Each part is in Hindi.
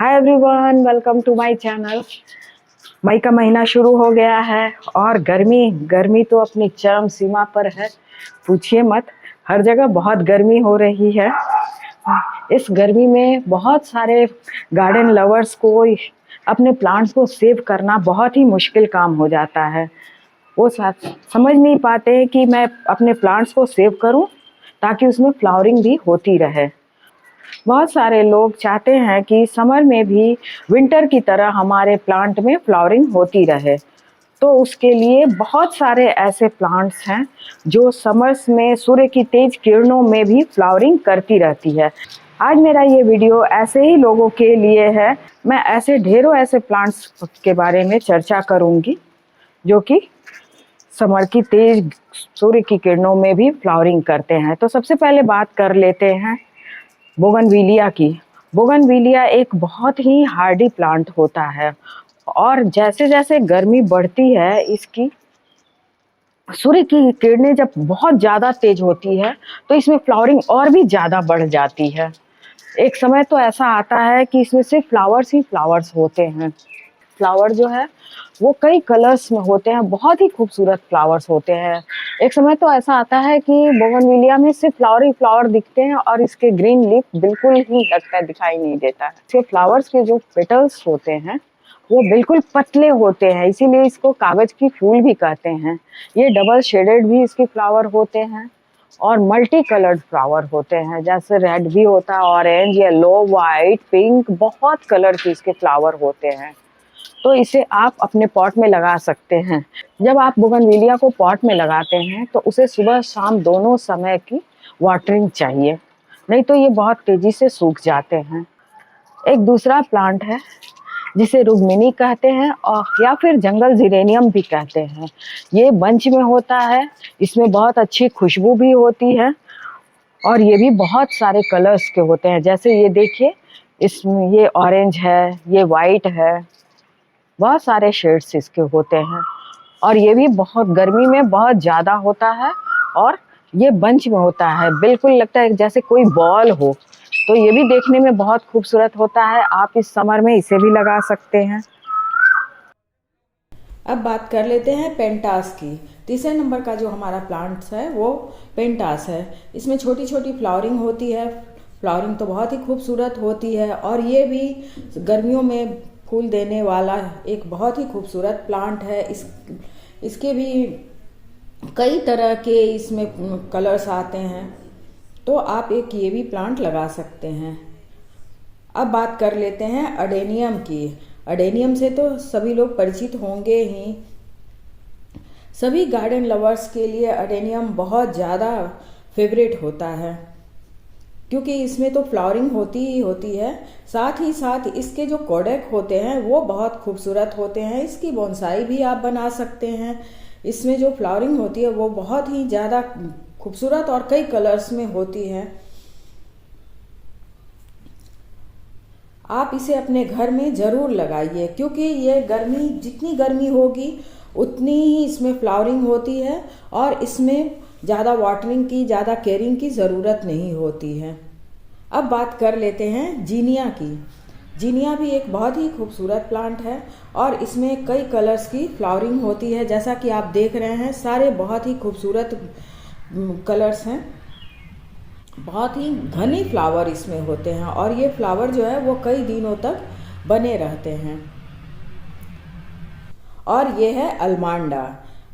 Hi everyone, welcome to my channel. मई का महीना शुरू हो गया है और गर्मी गर्मी तो अपनी चरम सीमा पर है। पूछिए मत, हर जगह बहुत गर्मी हो रही है। इस गर्मी में बहुत सारे गार्डन लवर्स को अपने प्लांट्स को सेव करना बहुत ही मुश्किल काम हो जाता है। वो समझ नहीं पाते कि मैं अपने प्लांट्स को सेव करूं ताकि उसमें फ्लावरिंग भी होती रहे। बहुत सारे लोग चाहते हैं कि समर में भी विंटर की तरह हमारे प्लांट में फ्लावरिंग होती रहे। तो उसके लिए बहुत सारे ऐसे प्लांट्स हैं जो समर्स में सूर्य की तेज किरणों में भी फ्लावरिंग करती रहती है। आज मेरा ये वीडियो ऐसे ही लोगों के लिए है। मैं ऐसे ढेरों ऐसे प्लांट्स के बारे में चर्चा करूंगी जो कि समर की तेज सूर्य की किरणों में भी फ्लावरिंग करते हैं। तो सबसे पहले बात कर लेते हैं बोगनविलिया की। बोगनविलिया एक बहुत ही हार्डी प्लांट होता है और जैसे जैसे गर्मी बढ़ती है, इसकी सूर्य की किरणें जब बहुत ज़्यादा तेज होती है तो इसमें फ्लावरिंग और भी ज़्यादा बढ़ जाती है। एक समय तो ऐसा आता है कि इसमें सिर्फ फ्लावर्स ही फ्लावर्स होते हैं। फ्लावर जो है वो कई कलर्स में होते हैं, बहुत ही खूबसूरत फ्लावर्स होते हैं। एक समय तो ऐसा आता है कि बोगनविलिया में सिर्फ फ्लावर ही फ्लावर दिखते हैं और इसके ग्रीन लीफ बिल्कुल ही लगता दिखाई नहीं देता है। इसके फ्लावर्स के जो पेटल्स होते हैं वो बिल्कुल पतले होते हैं, इसीलिए इसको कागज की फूल भी कहते हैं। ये डबल शेडेड भी इसके फ्लावर होते हैं और मल्टी कलर्ड फ्लावर होते हैं, जैसे रेड भी होता है, ऑरेंज, येलो, वाइट, पिंक, बहुत कलर के इसके फ्लावर होते हैं। तो इसे आप अपने पॉट में लगा सकते हैं। जब आप बोगनविलिया को पॉट में लगाते हैं तो उसे सुबह शाम दोनों समय की वाटरिंग चाहिए, नहीं तो ये बहुत तेजी से सूख जाते हैं। एक दूसरा प्लांट है जिसे रुगमिनी कहते हैं और या फिर जंगल जिरेनियम भी कहते हैं। ये बंच में होता है, इसमें बहुत अच्छी खुशबू भी होती है और ये भी बहुत सारे कलर्स के होते हैं। जैसे ये देखिए, इसमें ये ऑरेंज है, ये वाइट है, बहुत सारे शेड्स इसके होते हैं और ये भी बहुत गर्मी में बहुत ज़्यादा होता है और ये बंच में होता है, बिल्कुल लगता है जैसे कोई बॉल हो। तो ये भी देखने में बहुत खूबसूरत होता है। आप इस समर में इसे भी लगा सकते हैं। अब बात कर लेते हैं पेंटास की। तीसरे नंबर का जो हमारा प्लांट्स है वो पेंटास है। इसमें छोटी छोटी फ्लावरिंग होती है। फ्लावरिंग तो बहुत ही खूबसूरत होती है और ये भी गर्मियों में फूल देने वाला एक बहुत ही खूबसूरत प्लांट है। इसके भी कई तरह के इसमें कलर्स आते हैं, तो आप एक ये भी प्लांट लगा सकते हैं। अब बात कर लेते हैं अडेनियम की। अडेनियम से तो सभी लोग परिचित होंगे ही। सभी गार्डन लवर्स के लिए अडेनियम बहुत ज़्यादा फेवरेट होता है, क्योंकि इसमें तो फ्लावरिंग होती ही होती है, साथ ही साथ इसके जो कोडेक होते हैं वो बहुत खूबसूरत होते हैं। इसकी बोनसाई भी आप बना सकते हैं। इसमें जो फ्लावरिंग होती है वो बहुत ही ज़्यादा खूबसूरत और कई कलर्स में होती है। आप इसे अपने घर में ज़रूर लगाइए, क्योंकि ये गर्मी जितनी गर्मी होगी उतनी ही इसमें फ्लावरिंग होती है और इसमें ज़्यादा वाटरिंग की, ज़्यादा केयरिंग की ज़रूरत नहीं होती है। अब बात कर लेते हैं जीनिया की। जीनिया भी एक बहुत ही खूबसूरत प्लांट है और इसमें कई कलर्स की फ्लावरिंग होती है। जैसा कि आप देख रहे हैं, सारे बहुत ही खूबसूरत कलर्स हैं। बहुत ही घने फ्लावर इसमें होते हैं और ये फ्लावर जो है वो कई दिनों तक बने रहते हैं। और ये है अलमांडा।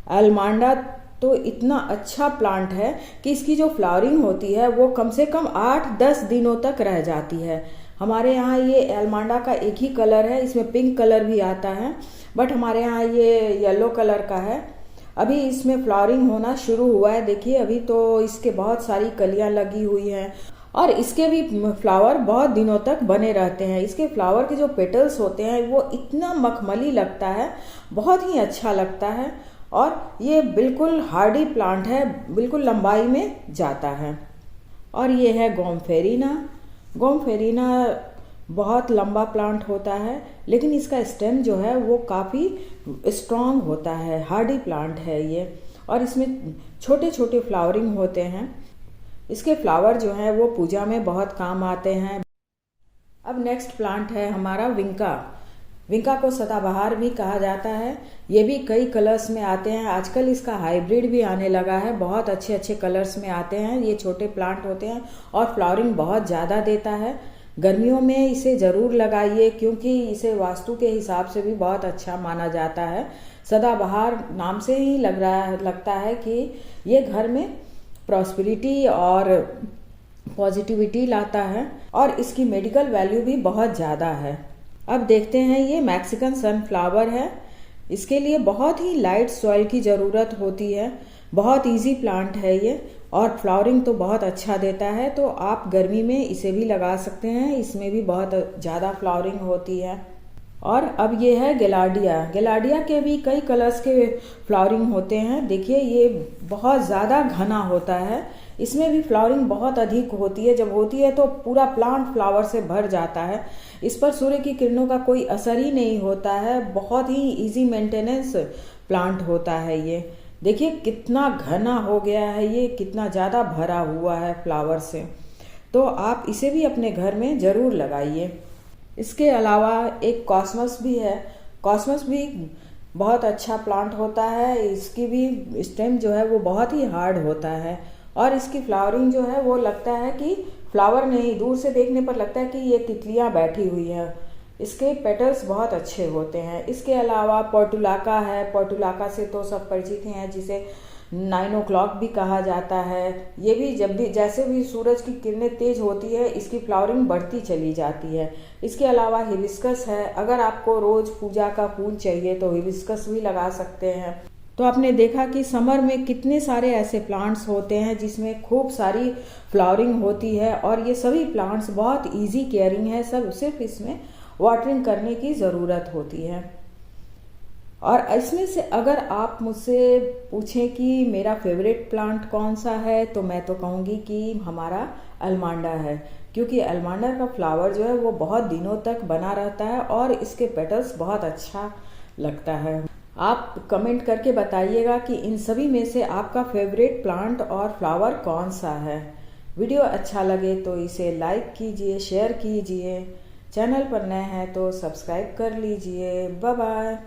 अलमांडा तो इतना अच्छा प्लांट है कि इसकी जो फ्लावरिंग होती है वो कम से कम 8-10 दिनों तक रह जाती है। हमारे यहाँ ये अलमांडा का एक ही कलर है, इसमें पिंक कलर भी आता है, बट हमारे यहाँ ये येलो कलर का है। अभी इसमें फ्लावरिंग होना शुरू हुआ है। देखिए, अभी तो इसके बहुत सारी कलियां लगी हुई हैं और इसके भी फ्लावर बहुत दिनों तक बने रहते हैं। इसके फ्लावर के जो पेटल्स होते हैं वो इतना मखमली लगता है, बहुत ही अच्छा लगता है और ये बिल्कुल हार्डी प्लांट है, बिल्कुल लंबाई में जाता है। और ये है गोमफेरिना। गोमफेरिना बहुत लंबा प्लांट होता है, लेकिन इसका स्टेम जो है वो काफ़ी स्ट्रॉन्ग होता है, हार्डी प्लांट है ये। और इसमें छोटे छोटे फ्लावरिंग होते हैं। इसके फ्लावर जो हैं वो पूजा में बहुत काम आते हैं। अब नेक्स्ट प्लांट है हमारा विंका। विंका को सदाबहार भी कहा जाता है। ये भी कई कलर्स में आते हैं। आजकल इसका हाइब्रिड भी आने लगा है। बहुत अच्छे अच्छे कलर्स में आते हैं। ये छोटे प्लांट होते हैं और फ्लावरिंग बहुत ज़्यादा देता है। गर्मियों में इसे ज़रूर लगाइए क्योंकि इसे वास्तु के हिसाब से भी बहुत अच्छा माना जाता है। सदाबहार नाम से ही लगता है कि ये घर में प्रॉस्पेरिटी और पॉजिटिविटी लाता है और इसकी मेडिकल वैल्यू भी बहुत ज़्यादा है। अब देखते हैं, ये मैक्सिकन सनफ्लावर है। इसके लिए बहुत ही लाइट सॉइल की ज़रूरत होती है। बहुत इजी प्लांट है ये और फ्लावरिंग तो बहुत अच्छा देता है। तो आप गर्मी में इसे भी लगा सकते हैं। इसमें भी बहुत ज़्यादा फ्लावरिंग होती है। और अब ये है गिलार्डिया। गिलार्डिया के भी कई कलर्स के फ्लावरिंग होते हैं। देखिए, ये बहुत ज़्यादा घना होता है। इसमें भी फ्लावरिंग बहुत अधिक होती है। जब होती है तो पूरा प्लांट फ्लावर से भर जाता है। इस पर सूर्य की किरणों का कोई असर ही नहीं होता है। बहुत ही इजी मेंटेनेंस प्लांट होता है ये। देखिए कितना घना हो गया है ये, कितना ज़्यादा भरा हुआ है फ्लावर से। तो आप इसे भी अपने घर में ज़रूर लगाइए। इसके अलावा एक कॉस्मस भी है। कॉस्मस भी बहुत अच्छा प्लांट होता है। इसकी भी स्टेम जो है वो बहुत ही हार्ड होता है और इसकी फ्लावरिंग जो है वो लगता है कि फ्लावर नहीं, दूर से देखने पर लगता है कि ये तितलियां बैठी हुई हैं। इसके पेटल्स बहुत अच्छे होते हैं। इसके अलावा पोर्टुलाका है। पोर्टुलाका से तो सब परिचित हैं, जिसे 9 o'clock भी कहा जाता है। ये भी जैसे भी सूरज की किरणें तेज होती है, इसकी फ्लावरिंग बढ़ती चली जाती है। इसके अलावा हिबिस्कस है। अगर आपको रोज पूजा का फूल चाहिए तो हिबिस्कस भी लगा सकते हैं। तो आपने देखा कि समर में कितने सारे ऐसे प्लांट्स होते हैं जिसमें खूब सारी फ्लावरिंग होती है और ये सभी प्लांट्स बहुत इजी केयरिंग है। सब सिर्फ इसमें वाटरिंग करने की ज़रूरत होती है। और इसमें से अगर आप मुझसे पूछें कि मेरा फेवरेट प्लांट कौन सा है, तो मैं तो कहूँगी कि हमारा अलमांडा है, क्योंकि अलमांडा का फ्लावर जो है वो बहुत दिनों तक बना रहता है और इसके पेटल्स बहुत अच्छा लगता है। आप कमेंट करके बताइएगा कि इन सभी में से आपका फेवरेट प्लांट और फ्लावर कौन सा है। वीडियो अच्छा लगे तो इसे लाइक कीजिए, शेयर कीजिए। चैनल पर नए हैं तो सब्सक्राइब कर लीजिए। Bye bye.